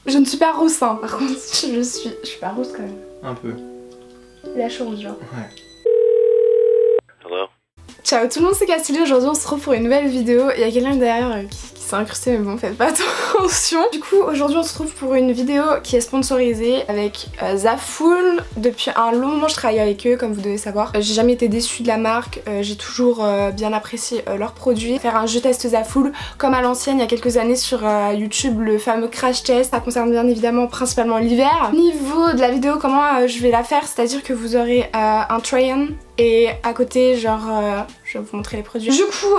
Je ne suis pas rousse hein, par contre, je suis pas rousse quand même. Un peu. La chose genre. Ouais. Hello? Ciao tout le monde, c'est Cassidy, aujourd'hui on se retrouve pour une nouvelle vidéo. Il y a quelqu'un derrière qui s'est incrusté mais bon faites pas attention. Du coup aujourd'hui on se retrouve pour une vidéo qui est sponsorisée avec Zaful. Depuis un long moment je travaille avec eux comme vous devez savoir. J'ai jamais été déçue de la marque, j'ai toujours bien apprécié leurs produits. Faire un je teste Zaful comme à l'ancienne il y a quelques années sur YouTube, le fameux crash test. Ça concerne bien évidemment principalement l'hiver. Niveau de la vidéo comment je vais la faire, c'est à dire que vous aurez un try-on et à côté genre je vais vous montrer les produits. Du coup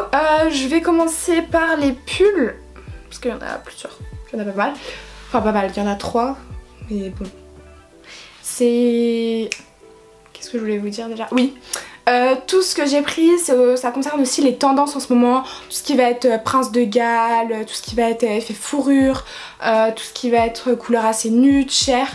je vais commencer par les pulls parce qu'il y en a plusieurs, il y en a pas mal. Enfin pas mal, il y en a 3 mais bon. C'est... Qu'est-ce que je voulais vous dire déjà? Oui, tout ce que j'ai pris ça concerne aussi les tendances en ce moment. Tout ce qui va être prince de Galles, tout ce qui va être effet fourrure, tout ce qui va être couleur assez nude, chair.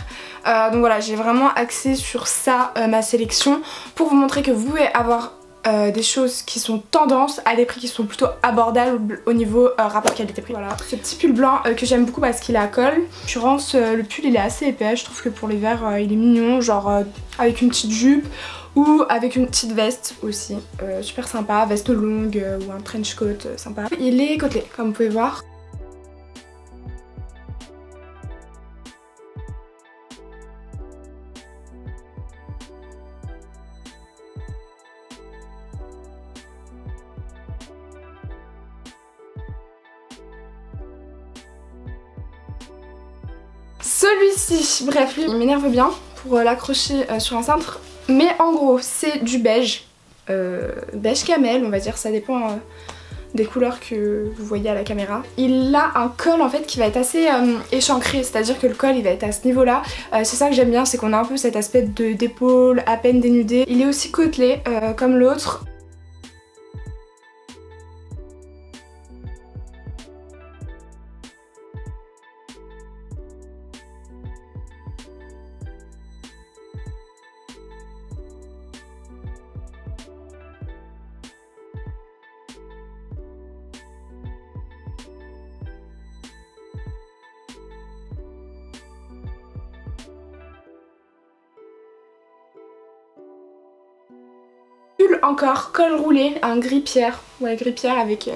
Donc voilà, j'ai vraiment axé sur ça ma sélection pour vous montrer que vous pouvez avoir des choses qui sont tendances à des prix qui sont plutôt abordables au niveau rapport qualité-prix. Voilà, ce petit pull blanc que j'aime beaucoup parce qu'il est à col. En l'occurrence le pull il est assez épais, je trouve que pour l'hiver il est mignon, genre avec une petite jupe ou avec une petite veste aussi, super sympa, veste longue ou un trench coat sympa. Il est côtelé comme vous pouvez voir. Celui-ci, bref, lui, il m'énerve bien pour l'accrocher sur un cintre. Mais en gros, c'est du beige. Beige camel, on va dire, ça dépend des couleurs que vous voyez à la caméra. Il a un col en fait qui va être assez échancré, c'est-à-dire que le col il va être à ce niveau-là. C'est ça que j'aime bien, c'est qu'on a un peu cet aspect d'épaule à peine dénudé. Il est aussi côtelé comme l'autre. Encore, col roulé, un gris pierre, ouais gris pierre avec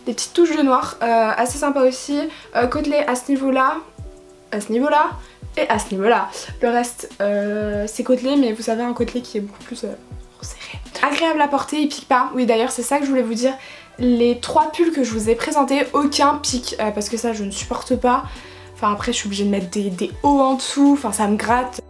des petites touches de noir, assez sympa aussi, côtelé à ce niveau-là, à ce niveau-là et à ce niveau-là. Le reste c'est côtelé mais vous savez un côtelé qui est beaucoup plus resserré. Agréable à porter, il pique pas, oui d'ailleurs c'est ça que je voulais vous dire, les 3 pulls que je vous ai présentés, aucun pique parce que ça je ne supporte pas, enfin après je suis obligée de mettre des hauts en dessous, enfin ça me gratte.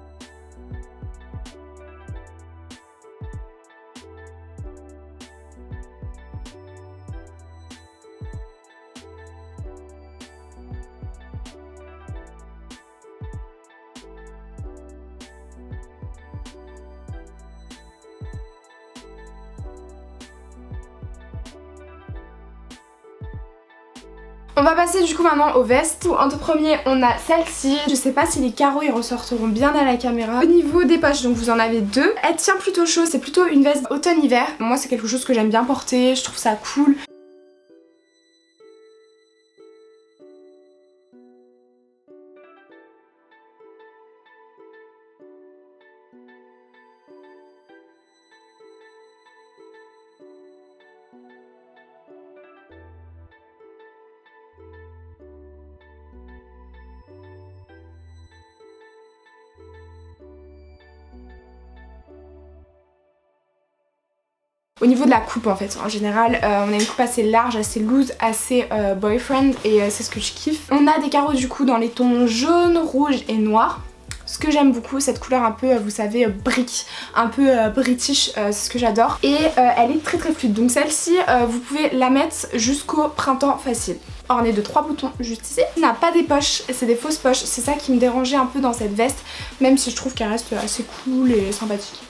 On va passer du coup maintenant aux vestes. En tout premier on a celle-ci. Je sais pas si les carreaux ils ressortiront bien à la caméra. Au niveau des poches donc vous en avez 2. Elle tient plutôt chaud, c'est plutôt une veste automne-hiver. Moi c'est quelque chose que j'aime bien porter, je trouve ça cool. Au niveau de la coupe en fait, en général on a une coupe assez large, assez loose, assez boyfriend et c'est ce que je kiffe. On a des carreaux du coup dans les tons jaune, rouge et noir. Ce que j'aime beaucoup, cette couleur un peu, vous savez, brick, un peu british, c'est ce que j'adore. Et elle est très très fluide, donc celle-ci, vous pouvez la mettre jusqu'au printemps facile. Ornée de 3 boutons juste ici. Elle n'a pas des poches, c'est des fausses poches, c'est ça qui me dérangeait un peu dans cette veste, même si je trouve qu'elle reste assez cool et sympathique.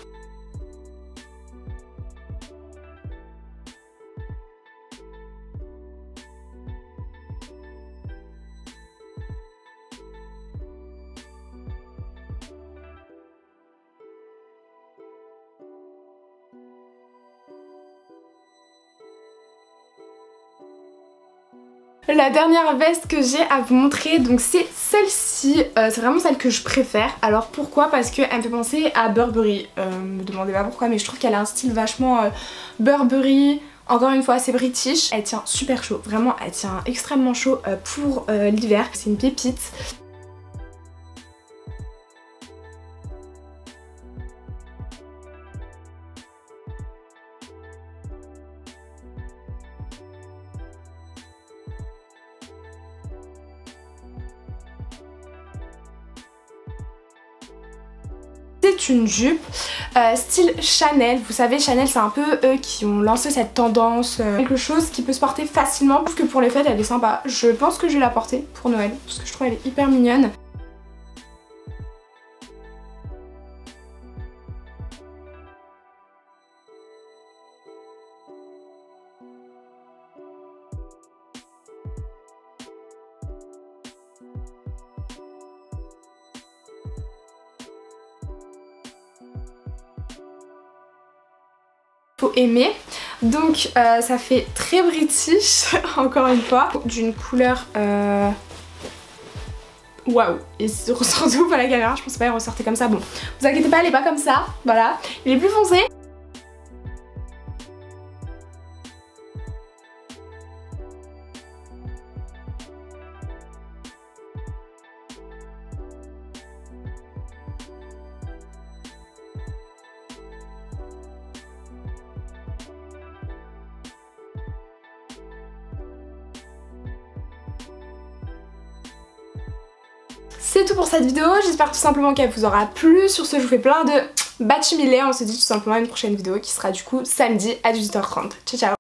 La dernière veste que j'ai à vous montrer, donc c'est celle-ci, c'est vraiment celle que je préfère. Alors pourquoi? Parce qu'elle me fait penser à Burberry, me demandez pas pourquoi, mais je trouve qu'elle a un style vachement Burberry. Encore une fois, c'est british, elle tient super chaud, vraiment elle tient extrêmement chaud pour l'hiver, c'est une pépite. C'est une jupe style Chanel. Vous savez, Chanel c'est un peu eux qui ont lancé cette tendance, quelque chose qui peut se porter facilement. Je trouve que pour les fêtes elle est sympa. Je pense que je vais la porter pour Noël parce que je trouve qu'elle est hyper mignonne. Faut aimer. Donc ça fait très british encore une fois, d'une couleur waouh, il se ressort de ouf à la caméra, je pensais pas qu'il ressortait comme ça. Bon, vous inquiétez pas, elle est pas comme ça, voilà, il est plus foncé. C'est tout pour cette vidéo, j'espère tout simplement qu'elle vous aura plu. Sur ce, je vous fais plein de bachimilés. On se dit tout simplement à une prochaine vidéo qui sera du coup samedi à 18h30. Ciao ciao.